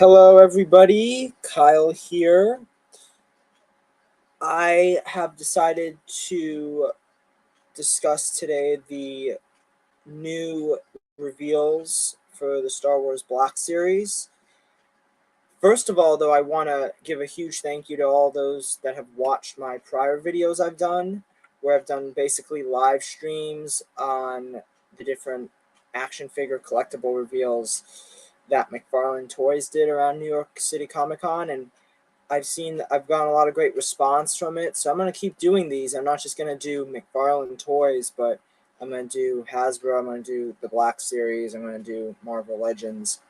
Hello, everybody. Kyle here. I have decided to discuss today the new reveals for the Star Wars Black Series. First of all, though, I want to give a huge thank you to all those that have watched my prior videos I've done, where I've done basically live streams on the different action figure collectible reveals that McFarlane Toys did around New York City Comic Con, and I've gotten a lot of great response from it, so I'm going to keep doing these. I'm not just going to do McFarlane Toys, but I'm going to do Hasbro, I'm going to do the Black Series, I'm going to do Marvel Legends.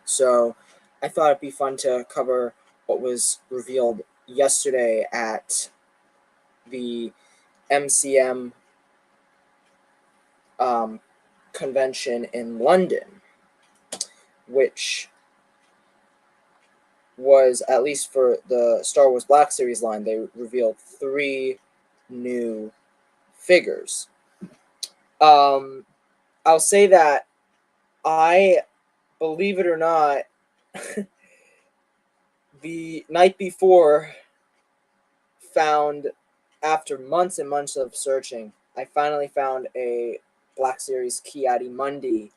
So I thought it'd be fun to cover what was revealed yesterday at the MCM convention in London, which was, at least for the Star Wars Black Series line, they revealed 3 new figures. I'll say that I, believe it or not, the night before found, after months and months of searching, I finally found a Black Series Ki-Adi-Mundi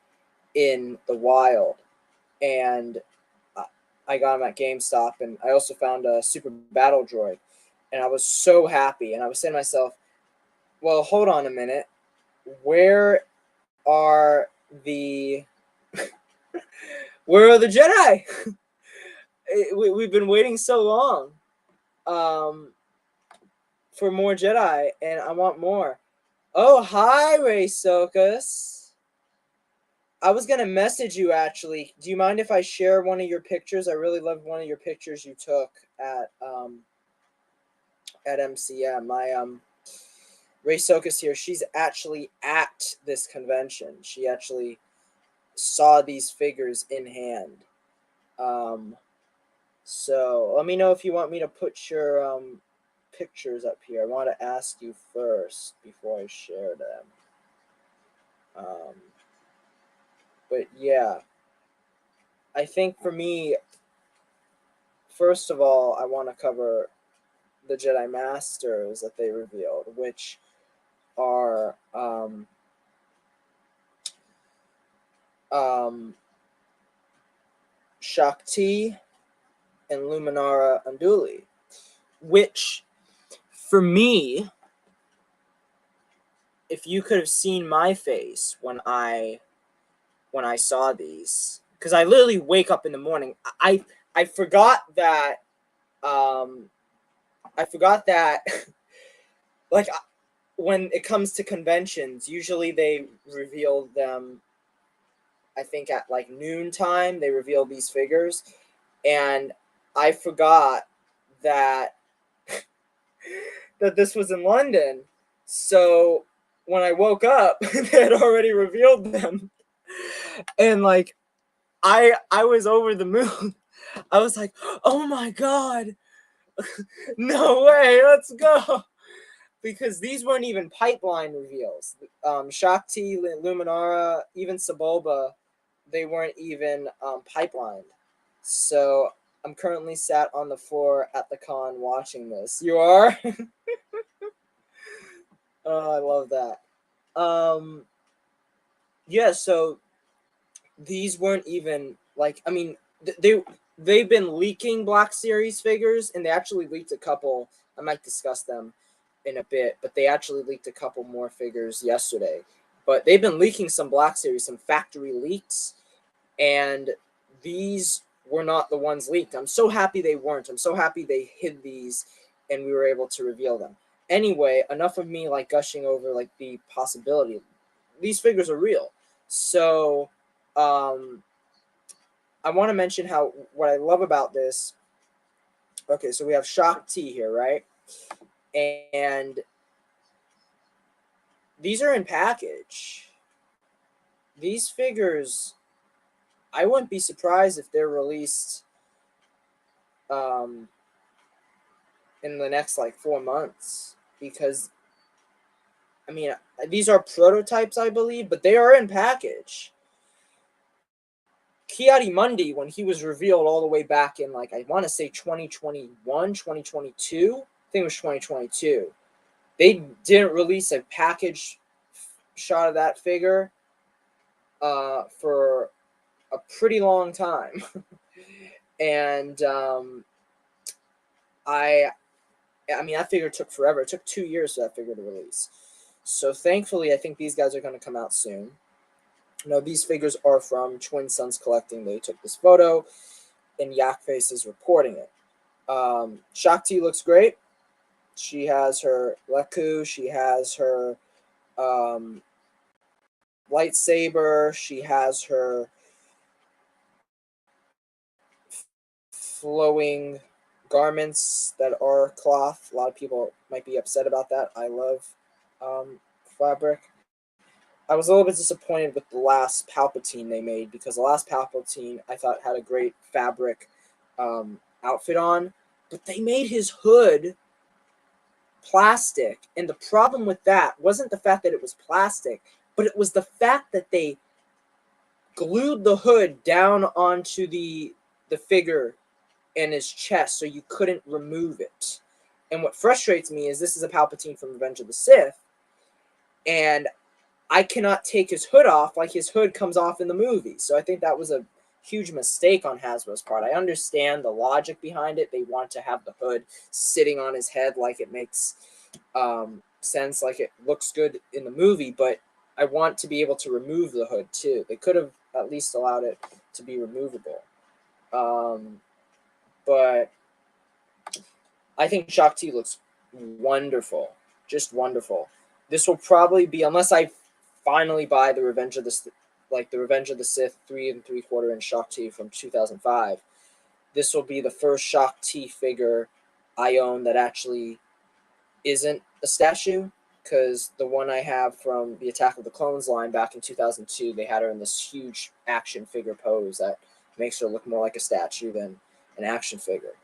in the wild, and I got him at GameStop, and I also found a Super Battle Droid, and I was so happy, and I was saying to myself, well, hold on a minute, where are the where are the Jedi? We've been waiting so long for more Jedi, and I want more. Oh, hi, Ray Sokas. I was gonna message you, actually. Do you mind if I share one of your pictures? I really love one of your pictures you took at MCM. Ray Sokas here. She's actually at this convention. She actually saw these figures in hand. So let me know if you want me to put your pictures up here. I want to ask you first before I share them. But yeah, I think for me, first of all, I want to cover the Jedi Masters that they revealed, which are Shaak-Ti and Luminara Unduli, which, for me, if you could have seen my face when I saw these, because I literally wake up in the morning. I forgot that like, when it comes to conventions, usually they reveal them, I think, at like noontime. They reveal these figures, and I forgot that that this was in London. So when I woke up, they had already revealed them, and like, I was over the moon. I was like, oh my god, no way, let's go. Because these weren't even pipeline reveals. Shaak-Ti, Luminara, even Sebulba, they weren't even pipelined. So I'm currently sat on the floor at the con watching this. You are? Oh, I love that. Yeah, so these weren't even, like, I mean, they've been leaking Black Series figures, and they actually leaked a couple. I might discuss them in a bit, but they actually leaked a couple more figures yesterday. But they've been leaking some Black Series, some factory leaks, and these were not the ones leaked. I'm so happy they weren't. I'm so happy they hid these and we were able to reveal them. Anyway, enough of me like gushing over like the possibility. These figures are real. So I want to mention what I love about this. Okay, so we have Shaak-Ti here, right? And these are in package. These figures, I wouldn't be surprised if they're released in the next like 4 months, because I mean, these are prototypes, I believe, but they are in package. Ki-Adi-Mundi, when he was revealed all the way back in, like, I want to say 2021, 2022, I think it was 2022, they didn't release a package shot of that figure for a pretty long time. And I mean, that figure took forever. It took 2 years for that figure to release. So thankfully, I think these guys are going to come out soon. No, these figures are from Twin Suns Collecting. They took this photo, and Yakface is reporting it. Shaak-Ti looks great. She has her Leku. She has her lightsaber. She has her flowing garments that are cloth. A lot of people might be upset about that. I love fabric. I was a little bit disappointed with the last Palpatine they made, because the last Palpatine I thought had a great fabric outfit on, but they made his hood plastic, and the problem with that wasn't the fact that it was plastic, but it was the fact that they glued the hood down onto the figure and his chest, so you couldn't remove it. And what frustrates me is this is a Palpatine from Revenge of the Sith, and I cannot take his hood off like his hood comes off in the movie. So I think that was a huge mistake on Hasbro's part. I understand the logic behind it. They want to have the hood sitting on his head like it makes sense, like it looks good in the movie, but I want to be able to remove the hood too. They could have at least allowed it to be removable. But I think Shaak-Ti looks wonderful, just wonderful. This will probably be, unless I finally buy the Revenge of the Sith 3 3/4 inch Shaak-Ti from 2005, this will be the first Shaak-Ti figure I own that actually isn't a statue, because the one I have from the Attack of the Clones line back in 2002, they had her in this huge action figure pose that makes her look more like a statue than an action figure.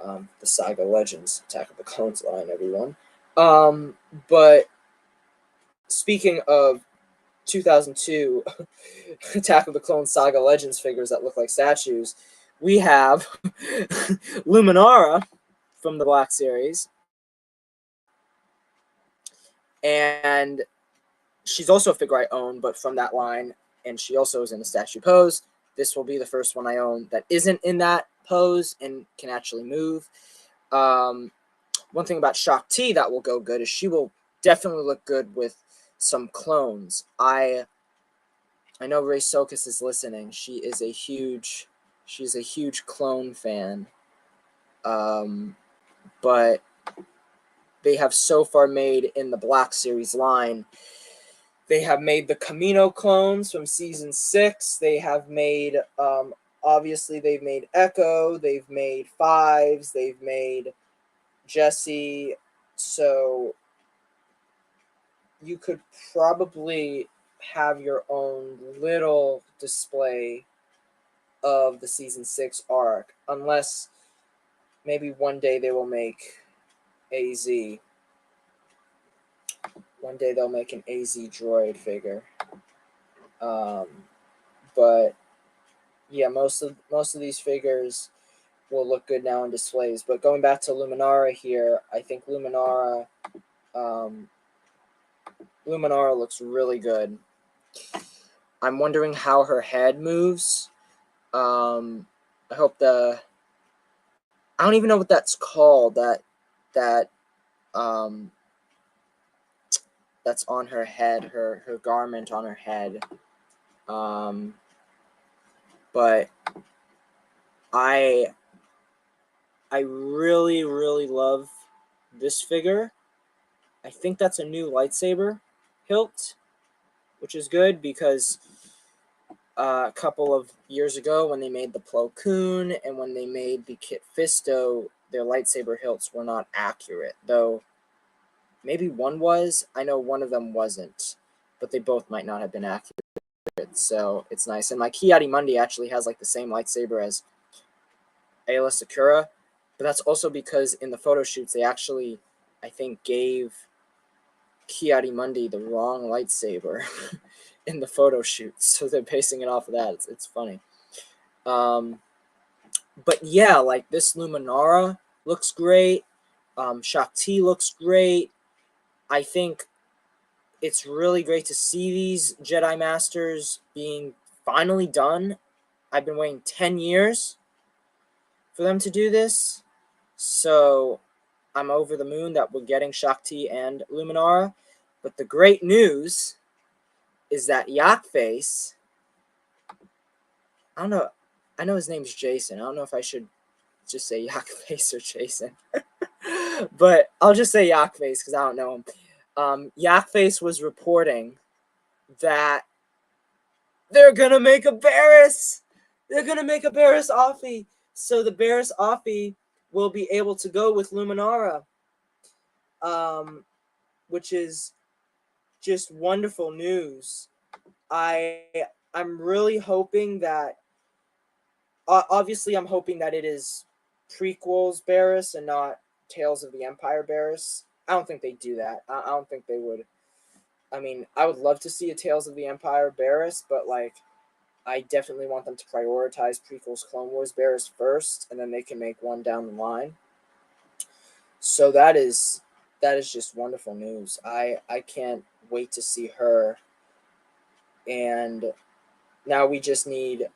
The Saga Legends Attack of the Clones line, everyone. But speaking of 2002 Attack of the Clones Saga Legends figures that look like statues, we have Luminara from the Black Series, and she's also a figure I own, but from that line, and she also is in a statue pose. This will be the first one I own that isn't in that pose and can actually move. One thing about Shaak-Ti that will go good is she will definitely look good with some clones. I know Ray Sokas is listening. She's a huge clone fan. But they have so far made in the Black Series line. They have made the Camino clones from season 6. They have made, obviously, they've made Echo. They've made Fives. They've made Jesse. So you could probably have your own little display of the season 6 arc, unless maybe one day they will make AZ. One day they'll make an AZ droid figure. But yeah, most of these figures will look good now in displays. But going back to Luminara here, I think Luminara looks really good. I'm wondering how her head moves. I hope I don't even know what that's called. That's on her head, her garment on her head. But I really, really love this figure. I think that's a new lightsaber hilt, which is good, because a couple of years ago when they made the Plo Koon and when they made the Kit Fisto, their lightsaber hilts were not accurate, though maybe one was. I know one of them wasn't, but they both might not have been accurate. So it's nice. And like Ki-Adi-Mundi actually has like the same lightsaber as Aayla Secura, but that's also because in the photo shoots they actually, I think, gave Ki-Adi-Mundi the wrong lightsaber in the photo shoots, so they're basing it off of that. It's funny. But yeah, like this Luminara looks great. Shaak-Ti looks great. I think it's really great to see these Jedi Masters being finally done. I've been waiting 10 years for them to do this. So I'm over the moon that we're getting Shaak-Ti and Luminara. But the great news is that Yak-Face, I don't know, I know his name's Jason. I don't know if I should just say Yak-Face or Jason. But I'll just say Yak-Face because I don't know him. Yak-Face was reporting that they're gonna make a Barris. They're gonna make a Barris Offie. So the Barris Offie will be able to go with Luminara, which is just wonderful news. I'm really hoping that. Obviously, I'm hoping that it is prequels Barris and not Tales of the Empire Barris. I don't think they do that. I don't think they would. I mean, I would love to see a Tales of the Empire Barris, but like, I definitely want them to prioritize prequels Clone Wars Barris first, and then they can make one down the line. So that is just wonderful news. I can't wait to see her. And now we just need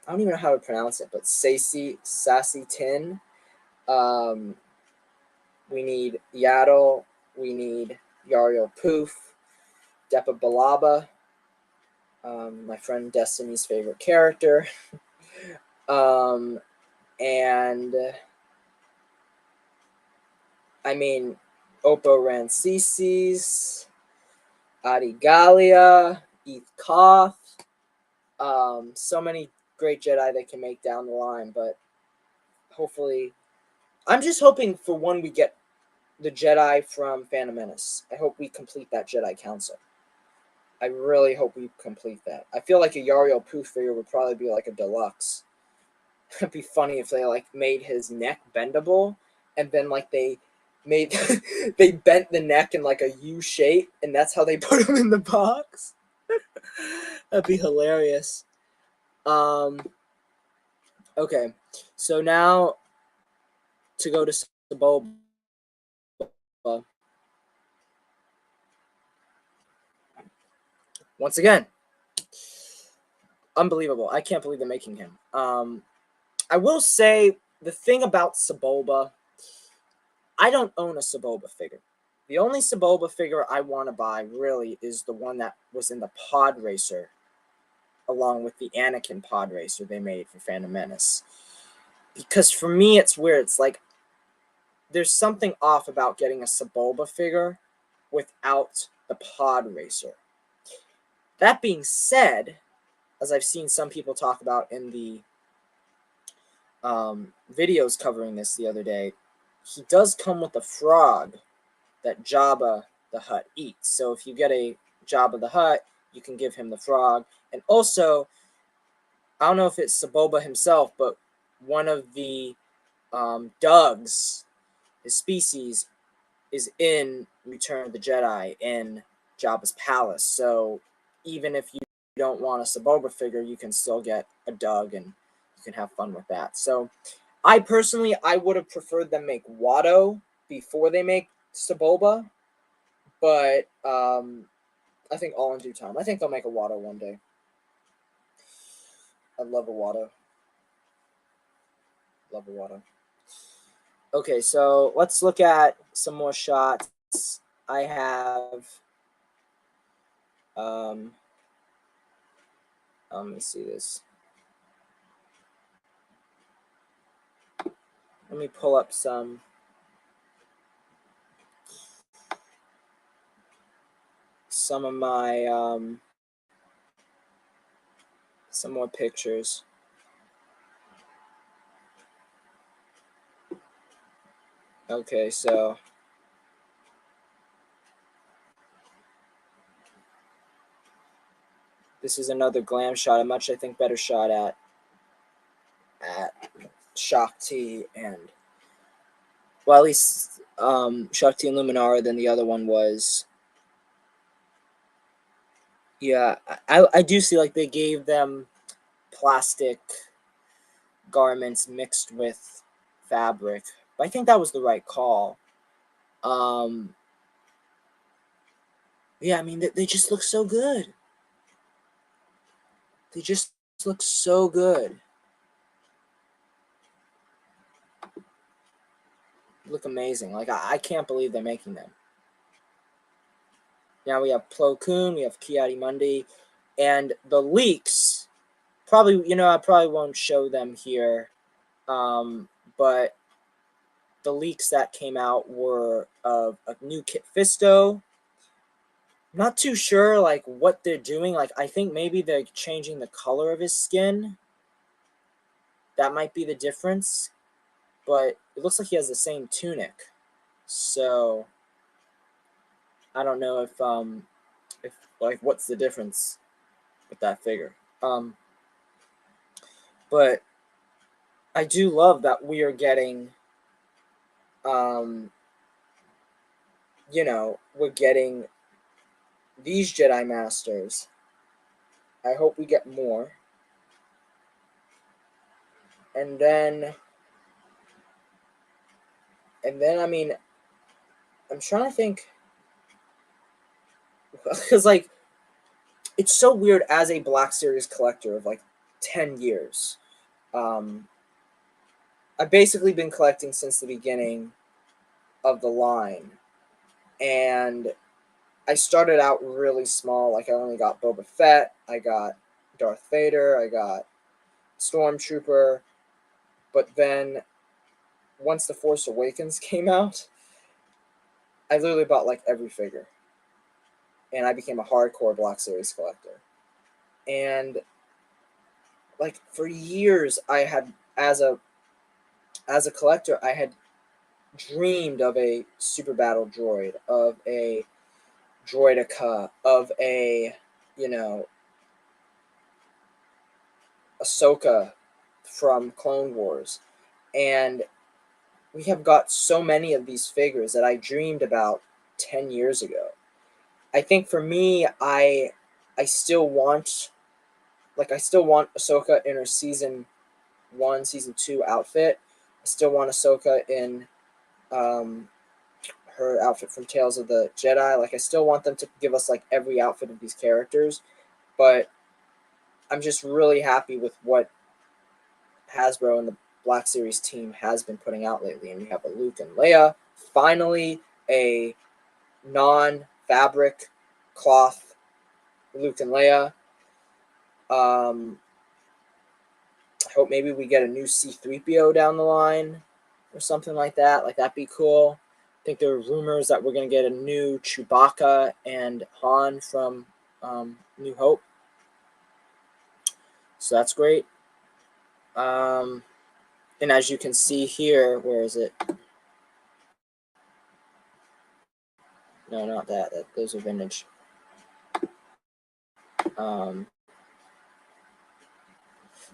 I don't even know how to pronounce it, but Sassy Tin. We need Yaddle. We need Yariel Poof, Depa Balaba, my friend Destiny's favorite character, and I mean Oppo Rancisis, Adi Gallia, Eth Koth. So many great Jedi they can make down the line, but hopefully, I'm just hoping for one we get the Jedi from Phantom Menace. I hope we complete that Jedi Council. I really hope we complete that. I feel like a Yariel Poof figure would probably be like a deluxe. It'd be funny if they like made his neck bendable, and then like they made they bent the neck in like a U shape, and that's how they put him in the box. That'd be hilarious. Okay, so now to go to Sebulba. Once again, unbelievable. I can't believe they're making him. I will say the thing about Sebulba, I don't own a Sebulba figure. The only Sebulba figure I want to buy really is the one that was in the Pod Racer, along with the Anakin Pod Racer they made for Phantom Menace. Because for me, it's weird. It's like there's something off about getting a Sebulba figure without the Pod Racer. That being said, as I've seen some people talk about in the videos covering this the other day, he does come with a frog that Jabba the Hutt eats. So if you get a Jabba the Hutt, you can give him the frog. And also, I don't know if it's Sebulba himself, but one of the Dugs, his species, is in Return of the Jedi in Jabba's palace. So even if you don't want a Sebulba figure, you can still get a Dug and you can have fun with that. So I personally, I would have preferred them make Watto before they make Sebulba, but I think all in due time. I think they'll make a Watto one day. I'd love a Watto. Love a Watto. Okay, so let's look at some more shots. I have let me see this. Let me pull up some of my some more pictures. Okay, so this is another glam shot, a much, I think, better shot at Shaak-Ti and, well, at least Shaak-Ti and Luminara than the other one was. Yeah, I do see like they gave them plastic garments mixed with fabric. But I think that was the right call. Yeah, I mean, they just look so good. They just look so good. Look amazing. Like, I can't believe they're making them. Now we have Plo Koon, we have Ki-Adi-Mundi, and the leaks, probably, I probably won't show them here, but the leaks that came out were of a new Kit Fisto. Not too sure, like, what they're doing. Like, I think maybe they're changing the color of his skin. That might be the difference. But it looks like he has the same tunic. So, I don't know if like, what's the difference with that figure. But I do love that we are getting, we're getting these Jedi Masters. I hope we get more. And then, I mean, I'm trying to think, because, like, it's so weird as a Black Series collector of, like, 10 years. I've basically been collecting since the beginning of the line. And I started out really small. Like, I only got Boba Fett, I got Darth Vader, I got Stormtrooper. But then, once The Force Awakens came out, I literally bought, like, every figure. And I became a hardcore Black Series collector. And, like, for years, I had, as a collector, I had dreamed of a Super Battle droid, of a Droideka, of a, Ahsoka from Clone Wars. And we have got so many of these figures that I dreamed about 10 years ago. I think for me, I still want, Ahsoka in her season 1, season 2 outfit. I still want Ahsoka in her outfit from Tales of the Jedi. Like, I still want them to give us, like, every outfit of these characters. But I'm just really happy with what Hasbro and the Black Series team has been putting out lately. And you have a Luke and Leia, finally a non-fabric cloth Luke and Leia. I hope maybe we get a new C-3PO down the line or something like that. Like, that'd be cool. I think there are rumors that we're going to get a new Chewbacca and Han from New Hope. So that's great. And as you can see here, where is it? No, not that. Those are vintage.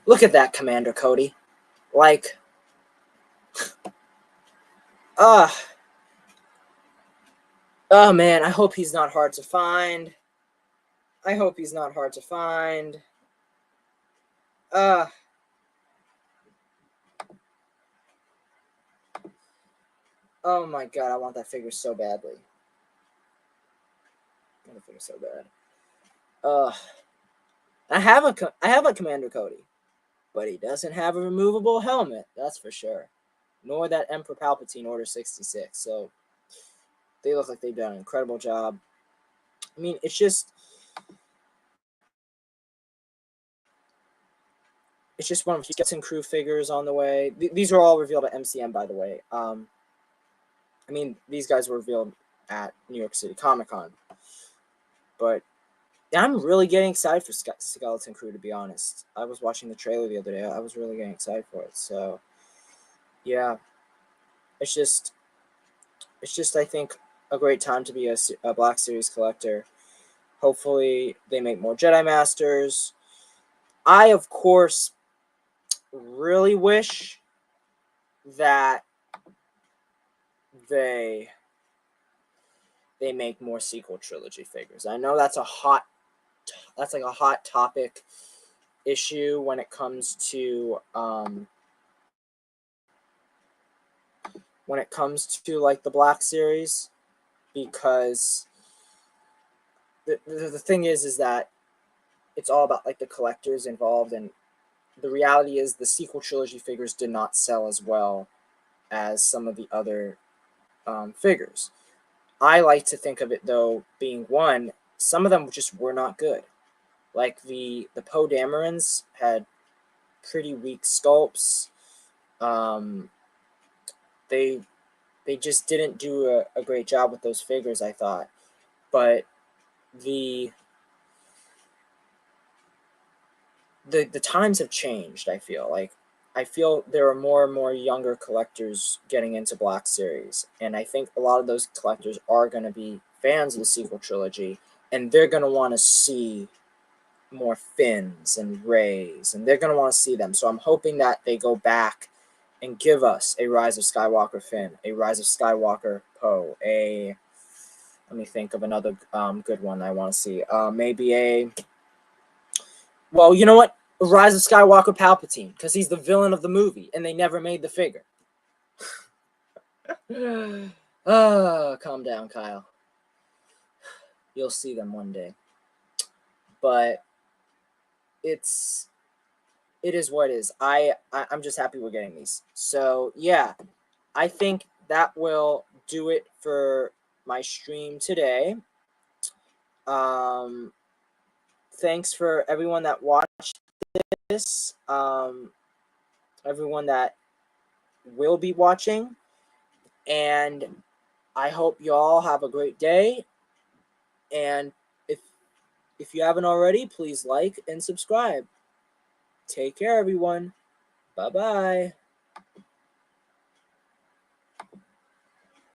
Look at that, Commander Cody. Like, oh man, I hope he's not hard to find. I hope he's not hard to find. Oh my god, I want that figure so badly. I want the figure so bad. I have a Commander Cody, but he doesn't have a removable helmet, that's for sure. Nor that Emperor Palpatine Order 66. So they look like they've done an incredible job. I mean, it's just one of the Skeleton Crew figures on the way. These are all revealed at MCM, by the way. I mean, these guys were revealed at New York City Comic Con. But yeah, I'm really getting excited for Skeleton Crew, to be honest. I was watching the trailer the other day. I was really getting excited for it. So, yeah. It's just I think, a great time to be a Black Series collector. Hopefully, they make more Jedi Masters. I, of course, really wish that they make more sequel trilogy figures. I know that's like a hot topic issue when it comes to like the Black Series, because the thing is that it's all about like the collectors involved, and the reality is the sequel trilogy figures did not sell as well as some of the other figures. I like to think of it though being one, some of them just were not good. Like the Poe Damerons had pretty weak sculpts. Um, they they just didn't do a great job with those figures, I thought. But the the times have changed. I feel there are more and more younger collectors getting into Black Series, and I think a lot of those collectors are going to be fans of the sequel trilogy, and they're going to want to see more Finns and Rays, and they're going to want to see them. So I'm hoping that they go back and give us a Rise of Skywalker Finn, a Rise of Skywalker Poe, a let me think of another good one I want to see. Maybe a well, you know what? Rise of Skywalker Palpatine, because he's the villain of the movie, and they never made the figure. Calm down, Kyle. You'll see them one day. But it is what it is. I'm just happy we're getting these. So yeah, I think that will do it for my stream today. Thanks for everyone that watched this. Everyone that will be watching, and I hope y'all have a great day. And if you haven't already, please like and subscribe. Take care, everyone. Bye-bye.